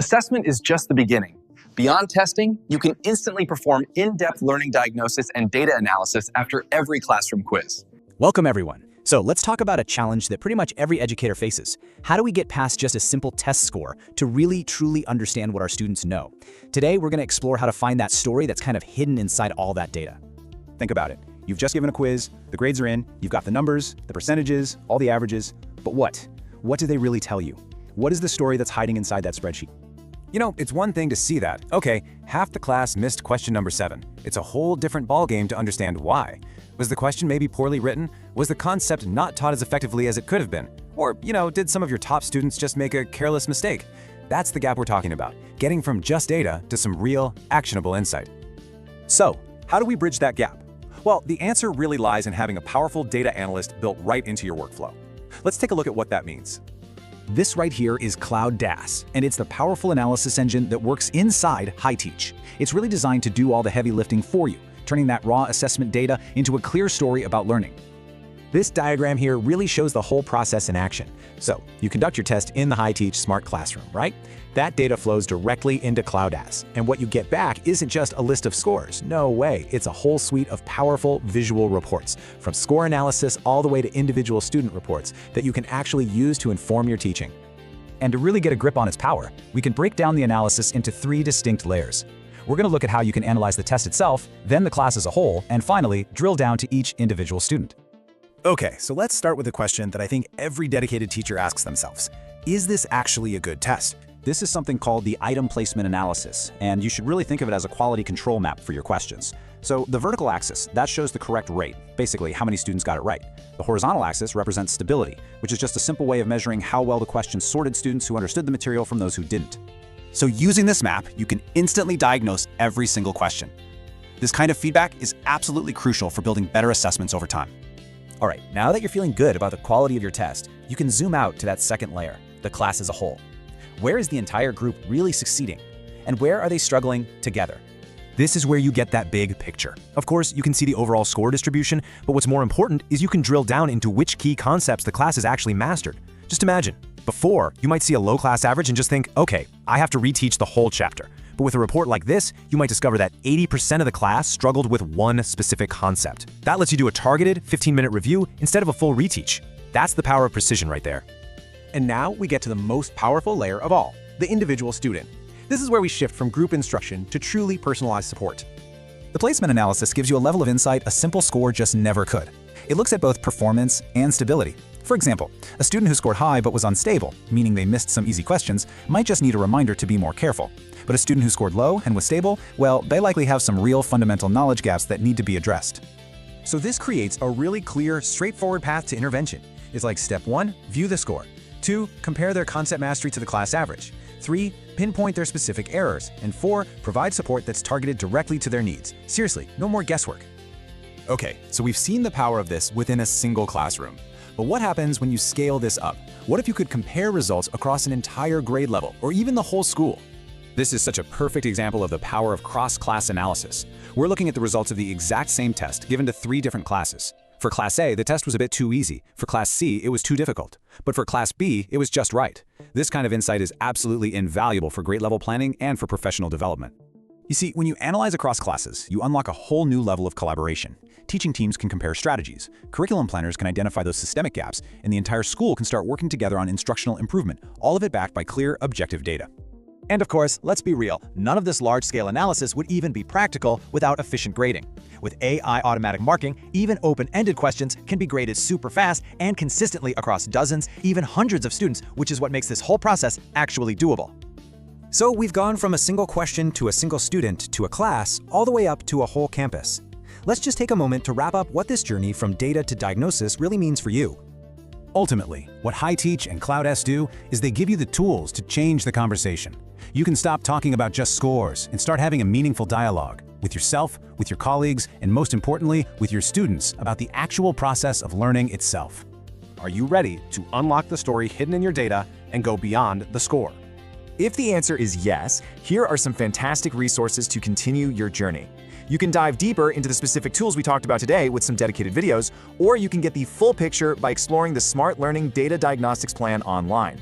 Assessment is just the beginning. Beyond testing, you can instantly perform in-depth learning diagnosis and data analysis after every classroom quiz. Welcome, everyone. So let's talk about a challenge that pretty much every educator faces. How do we get past just a simple test score to really, truly understand what our students know? Today, we're going to explore how to find that story that's kind of hidden inside all that data. Think about it. You've just given a quiz, the grades are in, you've got the numbers, the percentages, all the averages, but what? What do they really tell you? What is the story that's hiding inside that spreadsheet? You know, it's one thing to see that, okay, half the class missed question number 7. It's a whole different ballgame to understand why. Was the question maybe poorly written? Was the concept not taught as effectively as it could have been? Or, did some of your top students just make a careless mistake? That's the gap we're talking about, getting from just data to some real, actionable insight. So, how do we bridge that gap? Well, the answer really lies in having a powerful data analyst built right into your workflow. Let's take a look at what that means. This right here is clouDAS, and it's the powerful analysis engine that works inside HiTeach. It's really designed to do all the heavy lifting for you, turning that raw assessment data into a clear story about learning. This diagram here really shows the whole process in action. So, you conduct your test in the HiTeach Smart Classroom, right? That data flows directly into clouDAS, and what you get back isn't just a list of scores. No way, it's a whole suite of powerful visual reports, from score analysis all the way to individual student reports that you can actually use to inform your teaching. And to really get a grip on its power, we can break down the analysis into 3 distinct layers. We're going to look at how you can analyze the test itself, then the class as a whole, and finally, drill down to each individual student. Okay, so let's start with a question that I think every dedicated teacher asks themselves. Is this actually a good test? This is something called the item placement analysis, and you should really think of it as a quality control map for your questions. So the vertical axis, that shows the correct rate, basically how many students got it right. The horizontal axis represents stability, which is just a simple way of measuring how well the question sorted students who understood the material from those who didn't. So using this map, you can instantly diagnose every single question. This kind of feedback is absolutely crucial for building better assessments over time. All right, now that you're feeling good about the quality of your test, you can zoom out to that second layer, the class as a whole. Where is the entire group really succeeding? And where are they struggling together? This is where you get that big picture. Of course, you can see the overall score distribution, but what's more important is you can drill down into which key concepts the class has actually mastered. Just imagine, before, you might see a low class average and just think, okay, I have to reteach the whole chapter. But with a report like this, you might discover that 80% of the class struggled with one specific concept. That lets you do a targeted 15-minute review instead of a full reteach. That's the power of precision right there. And now we get to the most powerful layer of all, the individual student. This is where we shift from group instruction to truly personalized support. The placement analysis gives you a level of insight a simple score just never could. It looks at both performance and stability. For example, a student who scored high but was unstable, meaning they missed some easy questions, might just need a reminder to be more careful. But a student who scored low and was stable, well, they likely have some real fundamental knowledge gaps that need to be addressed. So this creates a really clear, straightforward path to intervention. It's like step 1, view the score. 2, compare their concept mastery to the class average. 3, pinpoint their specific errors. And 4, provide support that's targeted directly to their needs. Seriously, no more guesswork. Okay, so we've seen the power of this within a single classroom. But what happens when you scale this up? What if you could compare results across an entire grade level, or even the whole school? This is such a perfect example of the power of cross-class analysis. We're looking at the results of the exact same test given to 3 different classes. For Class A, the test was a bit too easy. For Class C, it was too difficult. But for Class B, it was just right. This kind of insight is absolutely invaluable for grade level planning and for professional development. You see, when you analyze across classes, you unlock a whole new level of collaboration. Teaching teams can compare strategies, curriculum planners can identify those systemic gaps, and the entire school can start working together on instructional improvement, all of it backed by clear, objective data. And of course, let's be real, none of this large-scale analysis would even be practical without efficient grading. With AI automatic marking, even open-ended questions can be graded super fast and consistently across dozens, even hundreds of students, which is what makes this whole process actually doable. So we've gone from a single question to a single student to a class, all the way up to a whole campus. Let's just take a moment to wrap up what this journey from data to diagnosis really means for you. Ultimately, what HiTeach and clouDAS do is they give you the tools to change the conversation. You can stop talking about just scores and start having a meaningful dialogue with yourself, with your colleagues, and most importantly, with your students about the actual process of learning itself. Are you ready to unlock the story hidden in your data and go beyond the score? If the answer is yes, here are some fantastic resources to continue your journey. You can dive deeper into the specific tools we talked about today with some dedicated videos, or you can get the full picture by exploring the Smart Learning Data Diagnostics Plan online.